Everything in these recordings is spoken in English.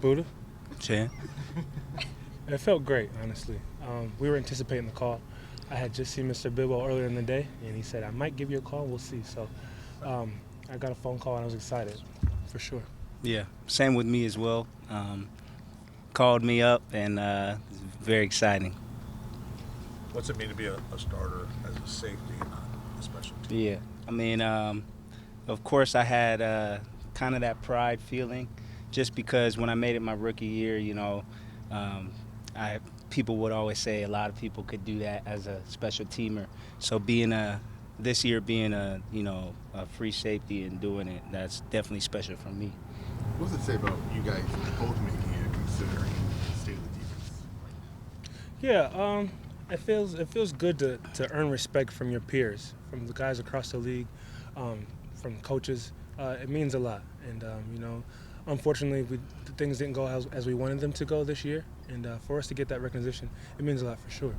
Budda. Chan. It felt great, honestly. We were anticipating the call. I had just seen Mr. Bibbo earlier in the day, and he said, I might give you a call, we'll see. So I got a phone call, and I was excited, for sure. Yeah, same with me as well. Called me up, and it's very exciting. What's it mean to be a starter as a safety and not a special team? Yeah, I mean, of course I had kind of that pride feeling just because when I made it my rookie year, people would always say a lot of people could do that as a special teamer. So this year being a free safety and doing it, that's definitely special for me. What does it say about you guys both making it, considering the state of the defense right now? Yeah, it feels good to earn respect from your peers, from the guys across the league, from coaches. It means a lot, and unfortunately, things didn't go as we wanted them to go this year, and for us to get that recognition, it means a lot for sure.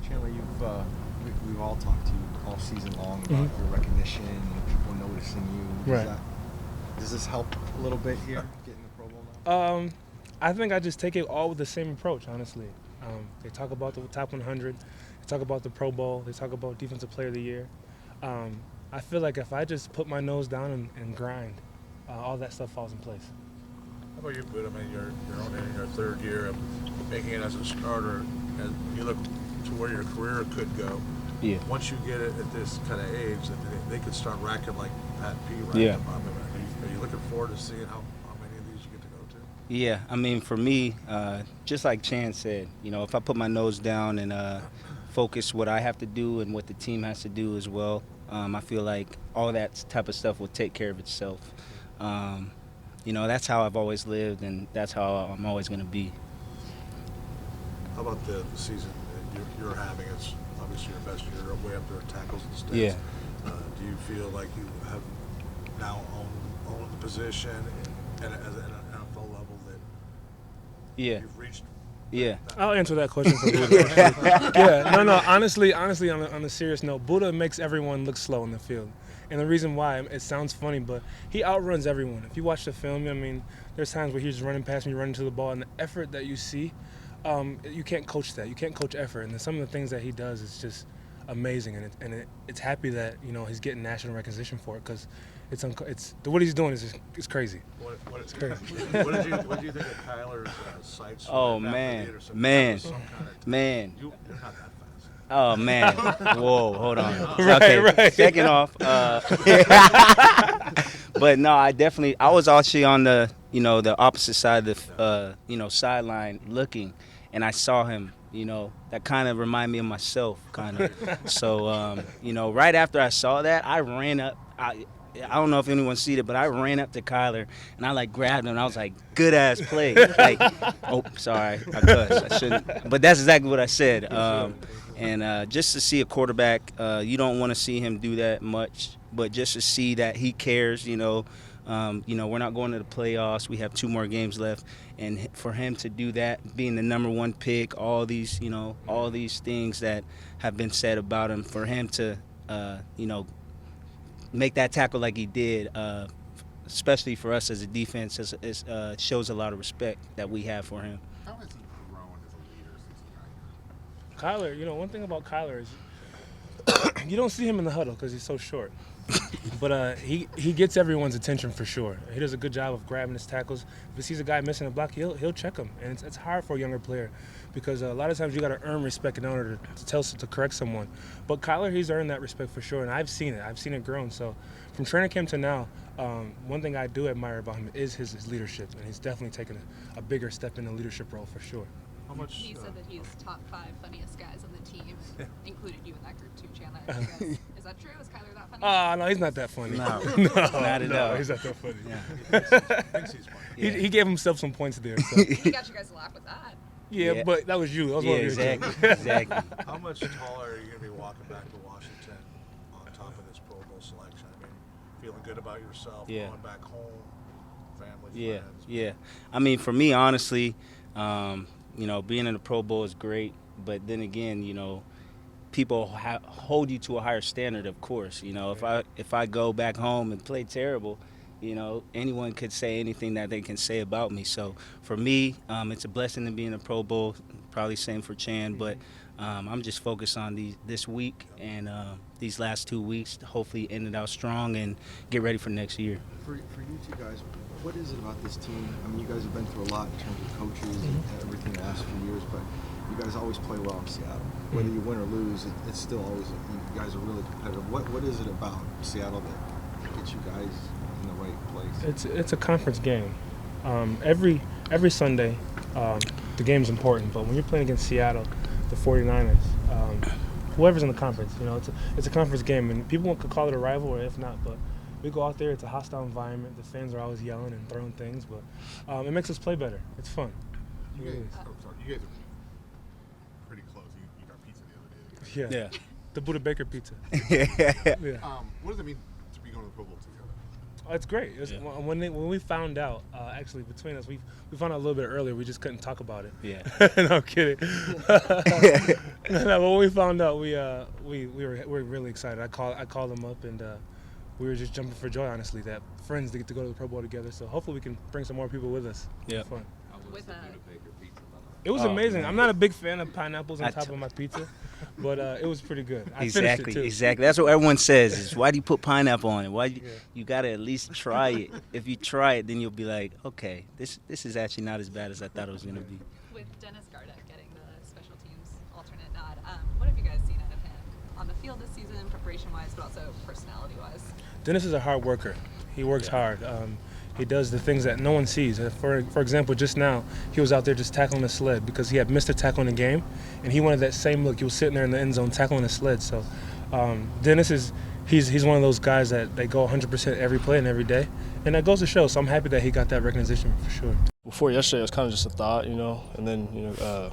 Chandler, we've all talked to you all season long about your recognition and people noticing you. Right. Does this help a little bit here, getting the Pro Bowl now? I think I just take it all with the same approach, honestly. They talk about the top 100, they talk about the Pro Bowl, they talk about Defensive Player of the Year. I feel like if I just put my nose down and grind, all that stuff falls in place. How about you, Budda? I mean, you're only in your third year of making it as a starter, and you look to where your career could go. Yeah. Once you get it at this kind of age, they could start racking like Pat P. Right? Yeah. Are you looking forward to seeing how many of these you get to go to? Yeah, I mean, for me, just like Chan said, if I put my nose down and focus what I have to do and what the team has to do as well, I feel like all that type of stuff will take care of itself. That's how I've always lived, and that's how I'm always going to be. How about the season that you're having? It's obviously your best year, way up there at tackles and stats. Yeah. Do you feel like you have now owned the position and at an NFL level that you've reached? Yeah. I'll answer that question for Budda. Yeah, no. Honestly, on a serious note, Budda makes everyone look slow in the field. And the reason why, it sounds funny, but he outruns everyone. If you watch the film, I mean, there's times where he's running past me, running to the ball, and the effort that you see, you can't coach that. You can't coach effort. And some of the things that he does is just amazing. And it's happy that, he's getting national recognition for it, because what he's doing is crazy. It's crazy. What did you think of Kyler's sights? Oh, man. Man. You're not that fast. Oh, man. Whoa, hold on. Right. Second off, but no, I was actually on the, the opposite side of the, sideline looking, and I saw him, that kind of reminded me of myself, kind of. So, right after I saw that, I ran up. I don't know if anyone see it, but I ran up to Kyler, and I, grabbed him, and I was like, good-ass play. Sorry, I cussed. I shouldn't. But that's exactly what I said. And just to see a quarterback, you don't want to see him do that much, but just to see that he cares, we're not going to the playoffs. We have 2 more games left. And for him to do that, being the number 1 pick, all these things that have been said about him, for him to, make that tackle like he did, especially for us as a defense, shows a lot of respect that we have for him. How has he grown as a leader since he got here? Kyler, one thing about Kyler is you don't see him in the huddle because he's so short. But he gets everyone's attention for sure. He does a good job of grabbing his tackles. If he sees a guy missing a block, he'll check him, and it's hard for a younger player because a lot of times you got to earn respect in order to correct someone. But Kyler, he's earned that respect for sure, and I've seen it grown. So from training camp to now, one thing I do admire about him is his leadership, and he's definitely taken a bigger step in the leadership role for sure. How much? He said that he's top 5 funniest guys on the team, included you in that group too, Chandler. Is that true? Is Kyler that funny? No, he's not that funny. No, not at all. He's not that funny. Yeah. Thinks he's funny. He gave himself some points there. So. He got you guys to laugh with that. Yeah, but that was you. That was one of yours. Exactly. How much taller are you going to be walking back to Washington on top of this Pro Bowl selection? I mean, feeling good about yourself, going back home, family, friends. Yeah. I mean, for me, honestly, being in the Pro Bowl is great, but then again, people hold you to a higher standard, of course. If I go back home and play terrible, You know, anyone could say anything that they can say about me. So for me, it's a blessing to be in the Pro Bowl. Probably same for Chan, but I'm just focused on this week and these last 2 weeks to hopefully end it out strong and get ready for next year. For you two guys, what is it about this team? I mean, you guys have been through a lot in terms of coaches and everything the last few years, but you guys always play well in Seattle. Whether you win or lose, it's still always, you guys are really competitive. What is it about Seattle that gets you guys in the right place? It's a conference game. Every Sunday, the game's important, but when you're playing against Seattle, the 49ers, whoever's in the conference, you know, it's a conference game, and people could call it a rival, or if not, but we go out there, it's a hostile environment. The fans are always yelling and throwing things, but it makes us play better. It's fun. You guys are pretty close. You got pizza the other day. Yeah. The Budda Baker pizza. Yeah. What does it mean to be going to the Pro Bowl together? It's great. When we found out, actually between us, we found out a little bit earlier. We just couldn't talk about it. Yeah. No, I'm kidding. No, but when we found out, we were really excited. I called them up, and we were just jumping for joy, honestly, that friends to get to go to the Pro Bowl together. So hopefully we can bring some more people with us. Yeah. Fun. With It was amazing. I'm not a big fan of pineapples on top of my pizza, but it was pretty good. I finished it too. Exactly. That's what everyone says. Is why do you put pineapple on it? You gotta at least try it. If you try it, then you'll be like, okay, this is actually not as bad as I thought it was gonna be. With Dennis Gardeck getting the special teams alternate nod, what have you guys seen out of him on the field this season, preparation-wise, but also personality-wise? Dennis is a hard worker. He works hard. He does the things that no one sees. For example, just now, he was out there just tackling a sled because he had missed a tackle in the game, and he wanted that same look. He was sitting there in the end zone tackling a sled. So Dennis he's one of those guys that they go 100% every play and every day, and that goes to show. So I'm happy that he got that recognition for sure. Before yesterday, it was kind of just a thought, you know, and then, you know,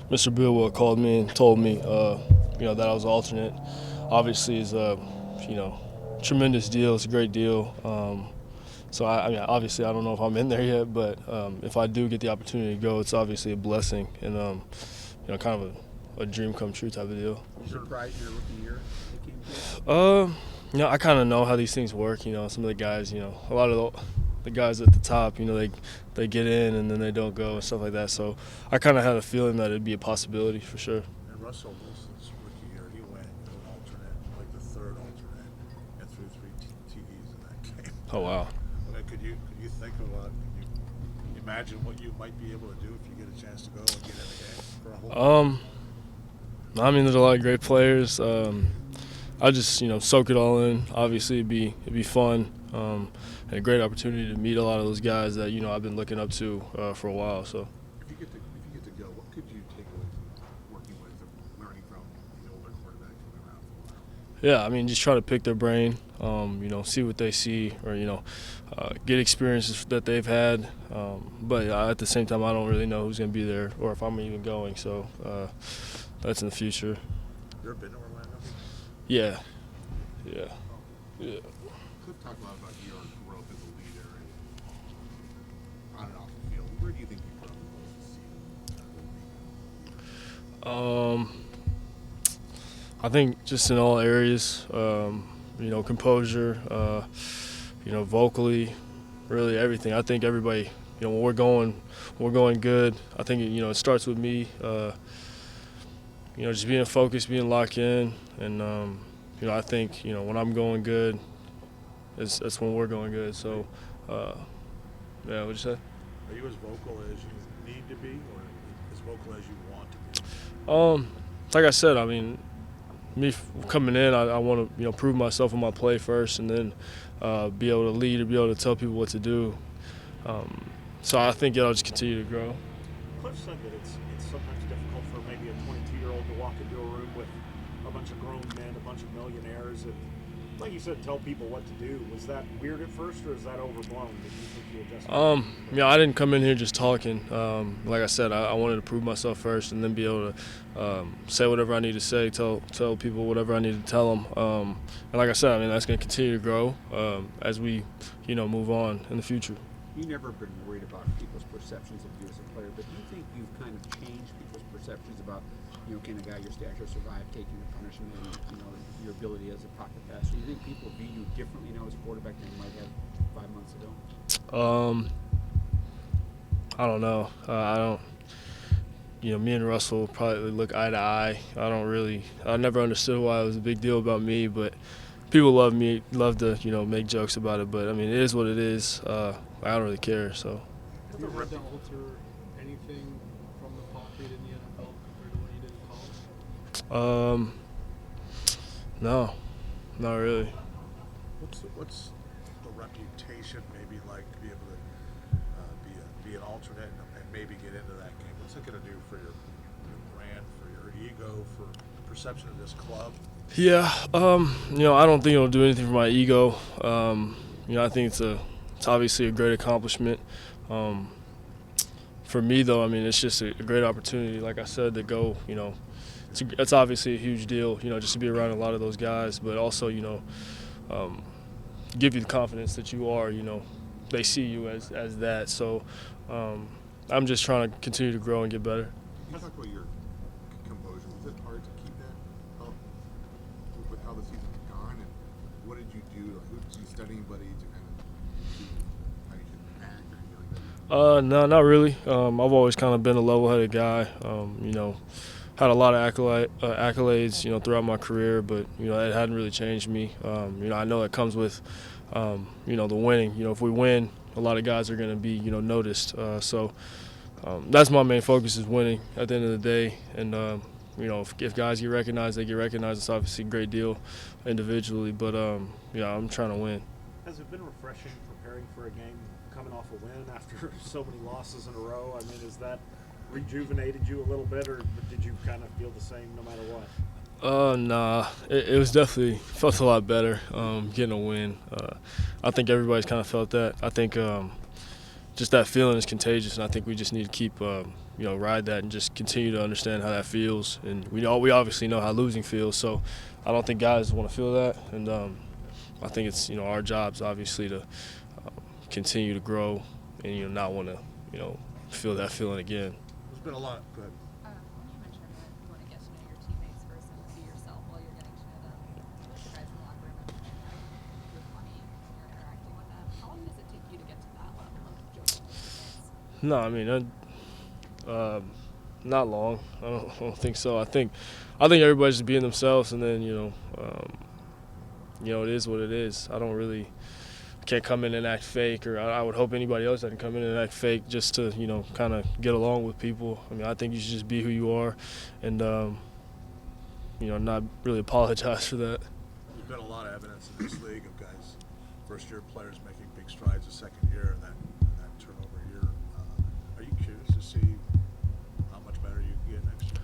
Mr. Billwell called me and told me, you know, that I was alternate. Obviously, it's a, you know, tremendous deal. It's a great deal. So, I mean, obviously, I don't know if I'm in there yet, but if I do get the opportunity to go, it's obviously a blessing and, you know, kind of a dream come true type of deal. You surprised your rookie year? You know, I kind of know how these things work. You know, some of the guys, you know, a lot of the guys at the top, you know, they get in and then they don't go and stuff like that. So I kind of had a feeling that it'd be a possibility for sure. And Russell Wilson's rookie year, he went as an alternate, like the third alternate, and threw 3 TDs in that game. Oh, wow. Could you think of could you imagine what you might be able to do if you get a chance to go and get in the game for a whole I mean, there's a lot of great players. I just, you know, soak it all in. Obviously, it'd be fun and a great opportunity to meet a lot of those guys that, you know, I've been looking up to for a while. So. If you get to go, what could you take away from working with or learning from the older quarterbacks who've been around for a while? Yeah, I mean, just try to pick their brain, you know, see what they see or, you know, get experiences that they've had. But at the same time, I don't really know who's going to be there or if I'm even going. So that's in the future. You ever been to Orlando? Yeah. Could talk a lot about your growth as a leader and on and off the field. Where do you think you put up the most this season? I think just in all areas, you know, composure, you know, vocally, really everything. I think everybody, you know, when we're going good. I think, you know, it starts with me, you know, just being focused, being locked in, and you know, I think, you know, when I'm going good, that's when we're going good. So, yeah, what'd you say? Are you as vocal as you need to be, or as vocal as you want to be? Like I said, I mean, me coming in, I want to, you know, prove myself in my play first, and then be able to lead or be able to tell people what to do. So I think it'll just continue to grow. Cliff said that it's sometimes difficult for maybe a 22-year-old to walk into a room with a bunch of grown men, a bunch of millionaires, and like you said, tell people what to do. Was that weird at first, or is that overblown? Did you think you adjusted? You know, I didn't come in here just talking. Like I said, I wanted to prove myself first, and then be able to say whatever I need to say, tell people whatever I need to tell them. And like I said, I mean, that's going to continue to grow as we, you know, move on in the future. you've never been worried about people's perceptions of you as a player, but do you think you've kind of changed people's perceptions about, can a guy your stature survive taking the punishment and, your ability as a pocket passer? Do you think people view you differently now as a quarterback than they might have 5 months ago? I don't know. I don't. Me and Russell probably look eye to eye. I never understood why it was a big deal about me, but people love me, love to, make jokes about it. But, I mean, it is what it is. I don't really care, so. Have you had to alter anything from the pocket in the NFL compared to what you did in college? No, not really. What's the reputation maybe like to be able to be an alternate and maybe get into that game? What's it going to do for your brand, for your ego, for the perception of this club? Yeah, I don't think it'll do anything for my ego. I think it's obviously a great accomplishment. For me, though, I mean, it's just a great opportunity, like I said, to go, it's obviously a huge deal, just to be around a lot of those guys, but also, give you the confidence that you are, they see you as that. So I'm just trying to continue to grow and get better. Can you talk about your composure? Was it hard to keep that up with how the season's gone? And what did you do? Did you study anybody to kind of see how you should act or anything like that? No, not really. I've always kind of been a level-headed guy. Had a lot of accolades, throughout my career, but it hadn't really changed me. I know it comes with, the winning. If we win, a lot of guys are going to be, noticed. So that's my main focus is winning at the end of the day. And if guys get recognized, they get recognized. It's obviously a great deal individually, but I'm trying to win. Has it been refreshing preparing for a game, coming off a win after so many losses in a row? I mean, is that rejuvenated you a little bit, or did you kind of feel the same no matter what? Nah, it was definitely felt a lot better getting a win. I think everybody's kind of felt that. I think just that feeling is contagious, and I think we just need to keep ride that and just continue to understand how that feels. And we obviously know how losing feels, so I don't think guys want to feel that. And I think it's our jobs obviously to continue to grow and not want to feel that feeling again. There's been a lot. Good. When you mentioned that you want to get to know your teammates first and be yourself while you're getting to know them, the guys in the locker room, you're funny, you're interacting with them. How long does it take you to get to that level of joking with teammates? No, I mean, not long. I don't think so. I think everybody's just being themselves, and then it is what it is. I don't really can't come in and act fake, or I would hope anybody else doesn't come in and act fake just to kind of get along with people. I mean, I think you should just be who you are, and not really apologize for that. There's been a lot of evidence in this league of guys, first-year players making big strides the second year, and that turnover year. Are you curious to see how much better you can get next year?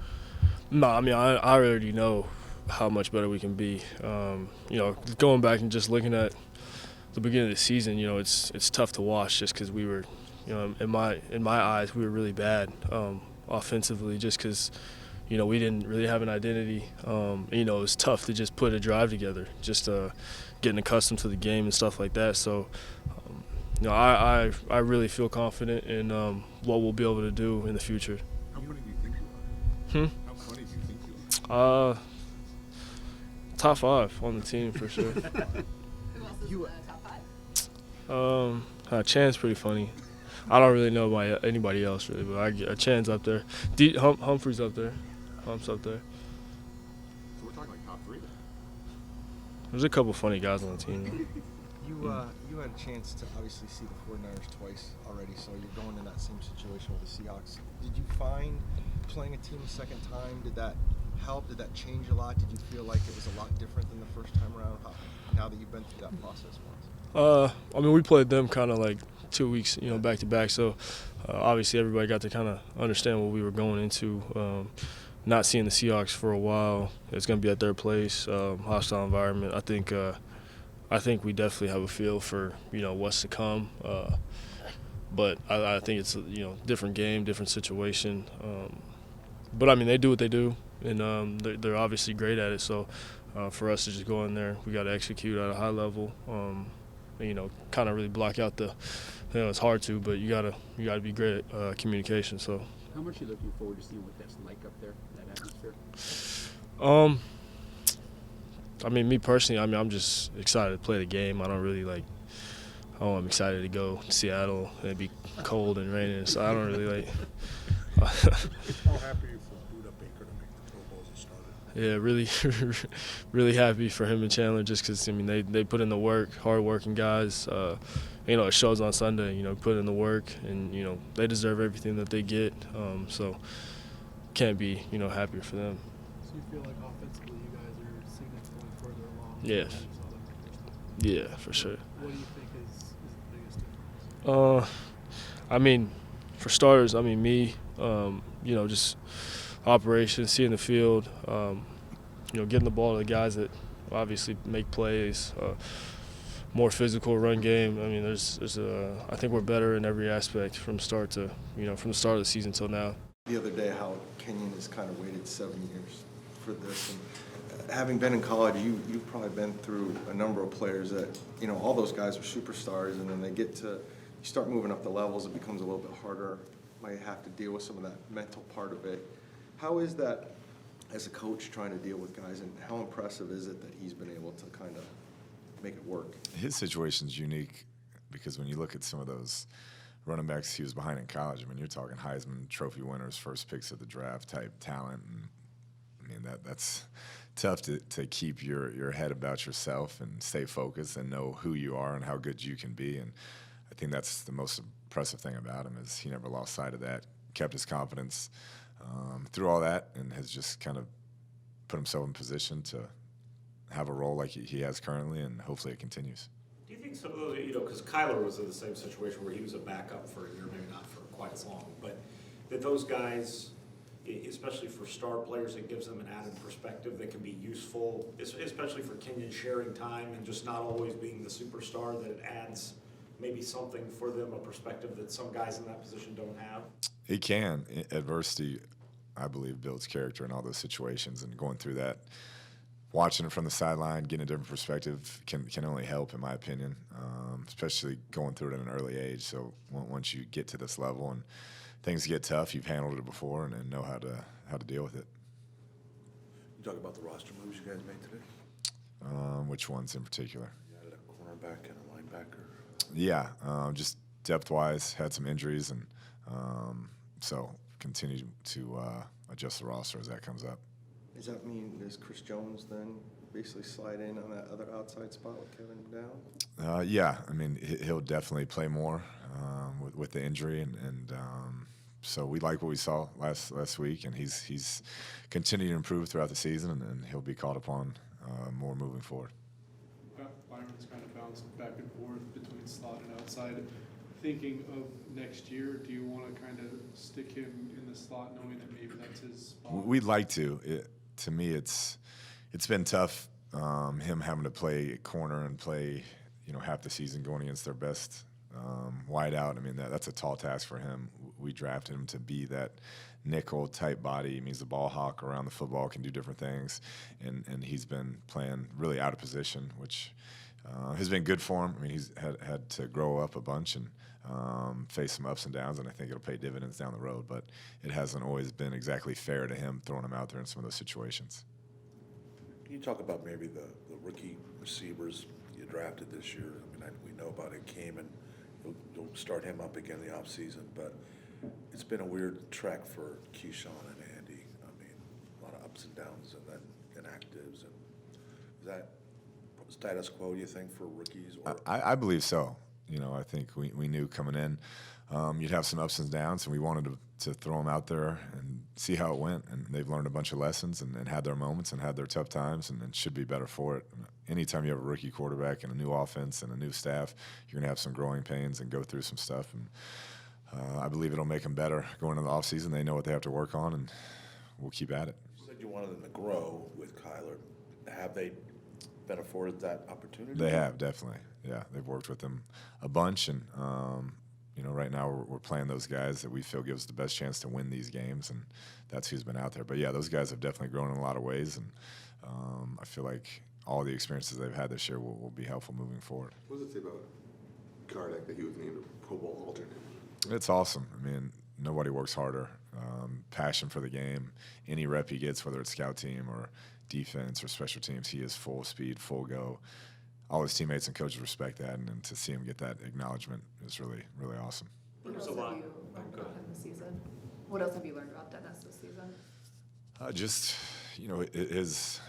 No, I mean, I already know how much better we can be. Going back and just looking at the beginning of the season, it's tough to watch just because we were, in my eyes, we were really bad offensively just because, we didn't really have an identity. It was tough to just put a drive together, just getting accustomed to the game and stuff like that. So, I really feel confident in what we'll be able to do in the future. How funny do you think you are? How funny do you think you are? Top 5 on the team for sure. Who else is in the top 5? Chan's pretty funny. I don't really know about anybody else really, but Chan's up there. Humphrey's up there. Hump's up there. So we're talking like top 3 then. There's a couple funny guys on the team. You had a chance to obviously see the 49ers twice already, so you're going in that same situation with the Seahawks. Did you find playing a team a second time, did that help? Did that change a lot? Did you feel like it was a lot different than the first time around, now that you've been through that process once? I mean, we played them kind of like 2 weeks, back to back. So obviously everybody got to kind of understand what we were going into. Not seeing the Seahawks for a while, it's going to be at their place, hostile environment. I think we definitely have a feel for what's to come. But I think it's different game, different situation. But I mean, they do what they do, and they're obviously great at it. So for us to just go in there, we got to execute at a high level. Kind of really block out the it's hard to, but you gotta be great at communication. So. How much are you looking forward to seeing what that's like up there, that atmosphere? I mean, me personally, I'm just excited to play the game. I don't really I'm excited to go to Seattle and it'd be cold and raining, so I don't really How happy are you for Budda Baker to make the Pro Bowl as a starter? Yeah, really happy for him and Chandler, just because they put in the work, hard-working guys. It shows on Sunday. Put in the work, and they deserve everything that they get. So can't be happier for them. So you feel like offensively you guys are significantly further along? Yes. than you saw them the first time? Yeah, for sure. What do you think is the biggest difference? I mean, for starters, me, just operations, seeing the field, getting the ball to the guys that obviously make plays, more physical run game. I think we're better in every aspect from the start of the season till now. The other day, how Kenyon has kind of waited 7 years for this. And having been in college, you've probably been through a number of players that, all those guys are superstars, and then you start moving up the levels, it becomes a little bit harder. Might have to deal with some of that mental part of it. How is that as a coach trying to deal with guys, and how impressive is it that he's been able to kind of make it work? His situation's unique because when you look at some of those running backs he was behind in college, you're talking Heisman Trophy winners, first picks of the draft type talent, and that's tough to keep your head about yourself and stay focused and know who you are and how good you can be. And I think that's the most impressive thing about him is he never lost sight of that, kept his confidence through all that, and has just kind of put himself in position to have a role like he has currently, and hopefully it continues. Do you think some of those, because Kyler was in the same situation where he was a backup for a year, maybe not for quite as long, but that those guys, especially for star players, it gives them an added perspective that can be useful, especially for Kenyon sharing time and just not always being the superstar, that it adds maybe something for them, a perspective that some guys in that position don't have? It can. Adversity, I believe, builds character in all those situations, and going through that, watching it from the sideline, getting a different perspective can only help, in my opinion, especially going through it at an early age. So once you get to this level and things get tough, you've handled it before and know how to deal with it. You talk about the roster moves you guys made today? Which ones in particular? You added a cornerback and a linebacker. Yeah, just depth-wise, had some injuries, and so continue to adjust the roster as that comes up. Does that mean, does Chris Jones then basically slide in on that other outside spot with Kevin down? Yeah, he'll definitely play more with the injury, and so we like what we saw last week, and he's continued to improve throughout the season, and he'll be called upon more moving forward. Byron's kind of bounced back and forth between slot and outside. Thinking of next year, do you want to kind of stick him in the slot, knowing that maybe that's his spot? We'd like to. To me, it's been tough, him having to play corner and play, half the season going against their best wide out. That's a tall task for him. We drafted him to be that nickel type body. He's the ball hawk around the football, can do different things, and he's been playing really out of position, which has been good for him. He's had to grow up a bunch and face some ups and downs, and I think it'll pay dividends down the road, but it hasn't always been exactly fair to him throwing him out there in some of those situations. Can you talk about maybe the rookie receivers you drafted this year? We know about Akeem, and you'll start him up again in the offseason, but it's been a weird trek for Keyshawn and Andy. A lot of ups and downs and then inactives. And is that status quo, you think, for rookies? Or? I believe so. I think we knew coming in you'd have some ups and downs, and we wanted to throw them out there and see how it went. And they've learned a bunch of lessons and had their moments and had their tough times and should be better for it. Anytime you have a rookie quarterback and a new offense and a new staff, you're going to have some growing pains and go through some stuff. And I believe it'll make them better going into the offseason. They know what they have to work on, and we'll keep at it. You said you wanted them to grow with Kyler. Have they been afforded that opportunity? They have, definitely. Yeah, they've worked with him a bunch, and right now we're playing those guys that we feel gives us the best chance to win these games, and that's who's been out there. But yeah, those guys have definitely grown in a lot of ways, and I feel like all the experiences they've had this year will be helpful moving forward. What does it say about Kardec that he was named a Pro Bowl alternate? It's awesome. I mean, nobody works harder. Passion for the game. Any rep he gets, whether it's scout team or defense or special teams, he is full speed, full go. All his teammates and coaches respect that, and to see him get that acknowledgement is really, really awesome. What else have you learned about him this season? What else have you learned about Dennis this season? Just, his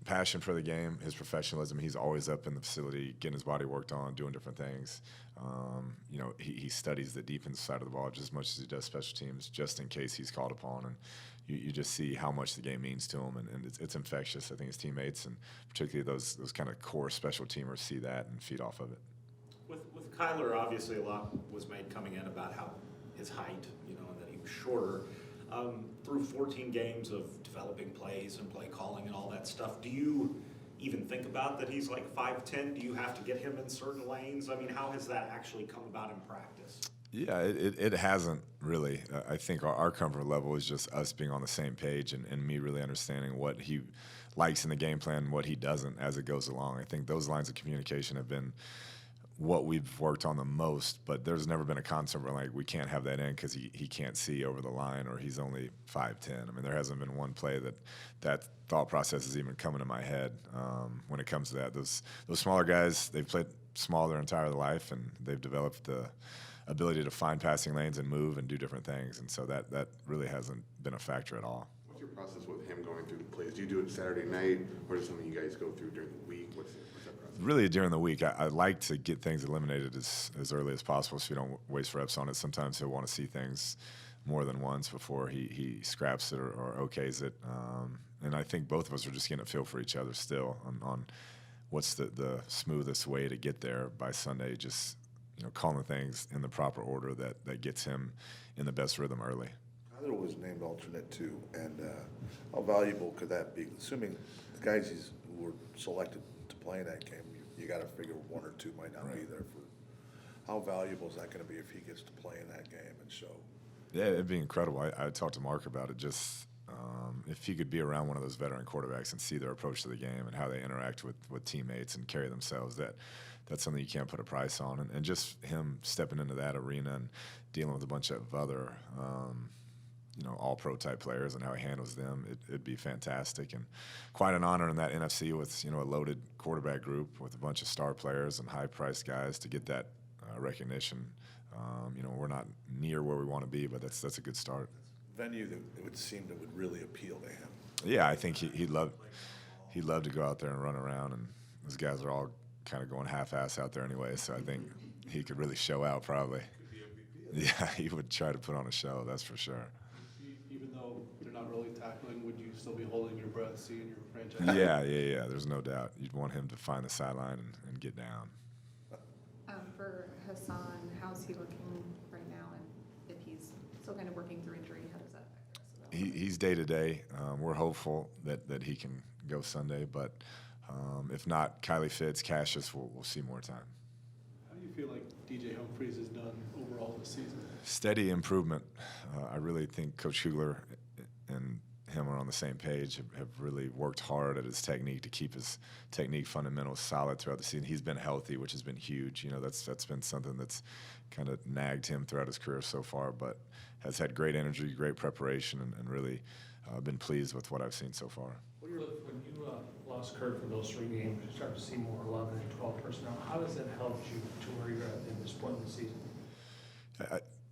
passion for the game, his professionalism. He's always up in the facility, getting his body worked on, doing different things. He studies the defense side of the ball just as much as he does special teams, just in case he's called upon. And you just see how much the game means to him, and it's infectious. I think his teammates, and particularly those kind of core special teamers, see that and feed off of it. With Kyler, obviously a lot was made coming in about how his height, and that he was shorter. Through 14 games of developing plays and play calling and all that stuff, do you even think about that he's like 5'10"? Do you have to get him in certain lanes? I mean, how has that actually come about in practice? Yeah, it hasn't really. I think our comfort level is just us being on the same page and me really understanding what he likes in the game plan and what he doesn't as it goes along. I think those lines of communication have been what we've worked on the most, but there's never been a concept where like we can't have that in because he can't see over the line or he's only 5'10". I mean, there hasn't been one play that thought process has even come into my head when it comes to that. Those smaller guys, they've played small their entire life, and they've developed the ability to find passing lanes and move and do different things, and so that really hasn't been a factor at all. What's your process with him going through the plays? Do you do it Saturday night, or is it something you guys go through during the week? What's that process? Really during the week. I like to get things eliminated as early as possible so you don't waste reps on it. Sometimes he'll want to see things more than once before he scraps it or okays it. And I think both of us are just getting a feel for each other still on what's the smoothest way to get there by Sunday, just calling things in the proper order that gets him in the best rhythm early. Tyler was named alternate too, and how valuable could that be? Assuming the guys who were selected to play in that game, you got to figure one or two might not be there for. How valuable is that going to be if he gets to play in that game and show? Yeah, it'd be incredible. I talked to Mark about it. Just if he could be around one of those veteran quarterbacks and see their approach to the game and how they interact with teammates and carry themselves, that's something you can't put a price on. And just him stepping into that arena and dealing with a bunch of other, all-pro type players and how he handles them, it'd be fantastic. And quite an honor in that NFC with, a loaded quarterback group with a bunch of star players and high-priced guys to get that recognition. We're not near where we want to be, but that's a good start. Venue that it would seem that would really appeal to him. Yeah, I think he'd love to go out there and run around, and those guys are all kind of going half-ass out there anyway, so I think he could really show out probably. Yeah, he would try to put on a show, that's for sure. Even though you're not really tackling, would you still be holding your breath, seeing your franchise? Yeah, there's no doubt. You'd want him to find the sideline and get down. For Hassan, how's he looking right now, and if he's still kind of working through injury, how does that affect the rest of the He's day-to-day. We're hopeful that he can go Sunday, but if not, Kylie Fitz, Cassius, we'll see more time. How do you feel like DJ Humphries has done overall this season? Steady improvement. I really think Coach Kugler and him are on the same page, have really worked hard at his technique to keep his technique fundamentals solid throughout the season. He's been healthy, which has been huge. That's been something that's kind of nagged him throughout his career so far, but has had great energy, great preparation, and really been pleased with what I've seen so far. When you lost Kurt for those 3 games, you start to see more 11 and 12 personnel. How does that help you to where you're at in this point in the season?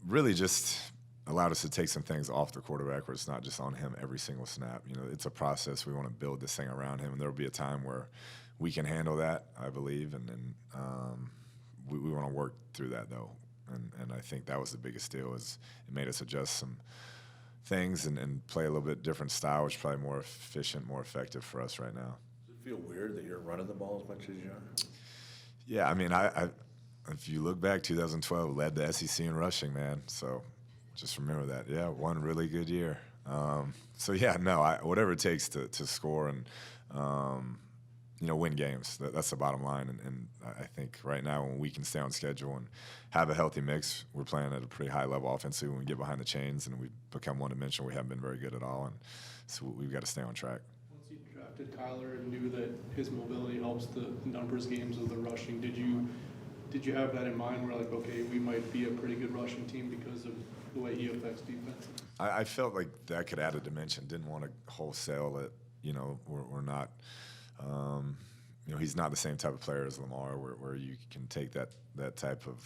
Really just allowed us to take some things off the quarterback where it's not just on him every single snap. It's a process. We want to build this thing around him, and there will be a time where we can handle that, I believe, and then we want to work through that, though. And I think that was the biggest deal, is it made us adjust some things and play a little bit different style, which is probably more efficient, more effective for us right now. Does it feel weird that you're running the ball as much as you are? Yeah, I mean, I if you look back, 2012 led the SEC in rushing, man, so just remember that. Yeah, one really good year. Whatever it takes to score and win games. That's the bottom line. And I think right now when we can stay on schedule and have a healthy mix, we're playing at a pretty high level offensively. When we get behind the chains and we become one-dimensional, we haven't been very good at all. And so we've got to stay on track. Once you drafted Kyler and knew that his mobility helps the numbers games of the rushing, did you did you have that in mind where, like, okay, we might be a pretty good rushing team because of the way he affects defense? I felt like that could add a dimension. Didn't want to wholesale it. We're not. He's not the same type of player as Lamar, where you can take that type of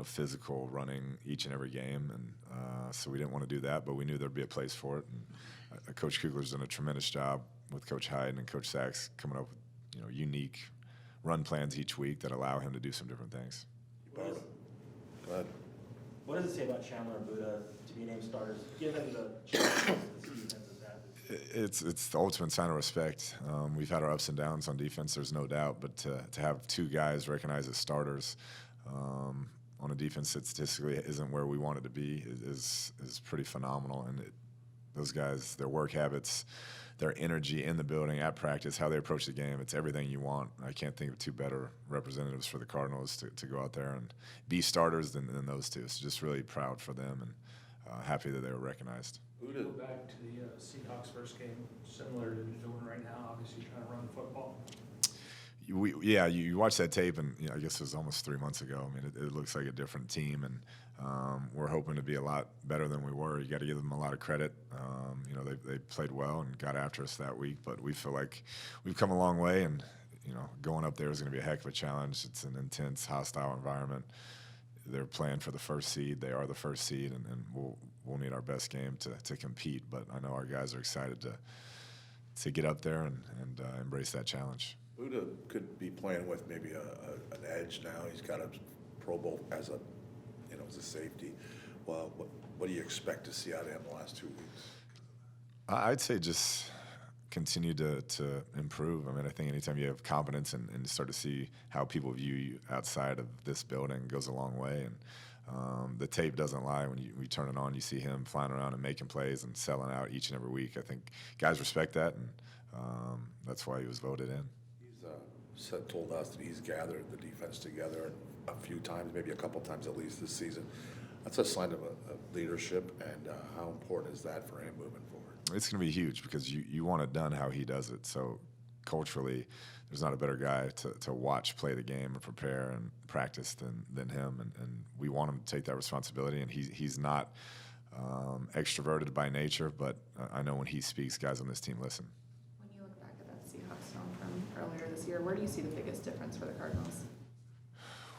physical running each and every game, and so we didn't want to do that, but we knew there'd be a place for it. And Coach Kugler's done a tremendous job with Coach Hyde and Coach Sachs coming up with unique run plans each week that allow him to do some different things. Go ahead. What does it say about Chandler and Budda to be named starters, given the challenges this defense has had? It's the ultimate sign of respect. We've had our ups and downs on defense, there's no doubt, but to have two guys recognized as starters on a defense that statistically isn't where we want it to be is pretty phenomenal. And those guys, their work habits, their energy in the building, at practice, how they approach the game, it's everything you want. I can't think of two better representatives for the Cardinals to go out there and be starters than those two. So just really proud for them and happy that they were recognized. Go back to the Seahawks first game, similar to doing right now, obviously trying to run football. You watch that tape, and I guess it was almost 3 months ago. I mean, it looks like a different team, and we're hoping to be a lot better than we were. You got to give them a lot of credit. They played well and got after us that week, but we feel like we've come a long way, and going up there is going to be a heck of a challenge. It's an intense, hostile environment. They're playing for the first seed. They are the first seed, and we'll need our best game to compete. But I know our guys are excited to get up there and embrace that challenge. Budda could be playing with maybe an edge now. He's got a Pro Bowl as a safety. Well, what do you expect to see out of him the last 2 weeks? I'd say just continue to improve. I mean, I think anytime you have confidence and start to see how people view you outside of this building goes a long way. And the tape doesn't lie. When you turn it on, you see him flying around and making plays and selling out each and every week. I think guys respect that, and that's why he was voted in. He's told us that he's gathered the defense together a few times, maybe a couple times at least this season. That's a sign of a leadership, and how important is that for him moving forward? It's going to be huge because you want it done how he does it. So culturally, there's not a better guy to watch play the game and prepare and practice than him. And we want him to take that responsibility. And he's not extroverted by nature, but I know when he speaks, guys on this team listen. When you look back at that Seahawks film from earlier this year, where do you see the biggest difference for the Cardinals?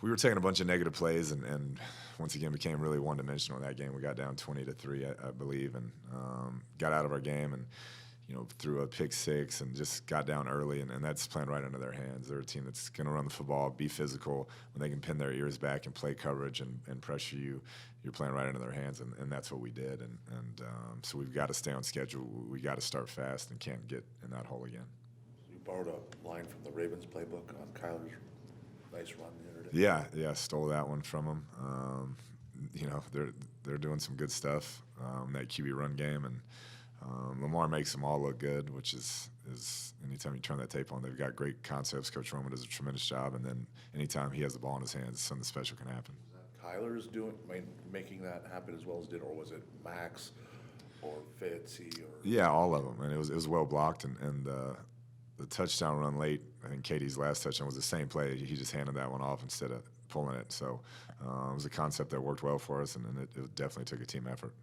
We were taking a bunch of negative plays and once again became really one-dimensional in that game. We got down 20-3, I believe, and got out of our game and threw a pick six and just got down early, and that's playing right into their hands. They're a team that's going to run the football, be physical. When they can pin their ears back and play coverage and pressure you, you're playing right into their hands, and that's what we did. And so we've got to stay on schedule. We got to start fast and can't get in that hole again. You borrowed a line from the Ravens playbook on Kyler's nice run the other day. Yeah, stole that one from them. They're doing some good stuff, that QB run game, and Lamar makes them all look good, which is anytime you turn that tape on, they've got great concepts. Coach Roman does a tremendous job, and then anytime he has the ball in his hands, something special can happen. Kyler's making that happen as well as did, or was it Max or Fitzy? Yeah, all of them, and it was well blocked, and the touchdown run late, I think Katie's last touchdown was the same play. He just handed that one off instead of pulling it. So it was a concept that worked well for us, and it definitely took a team effort.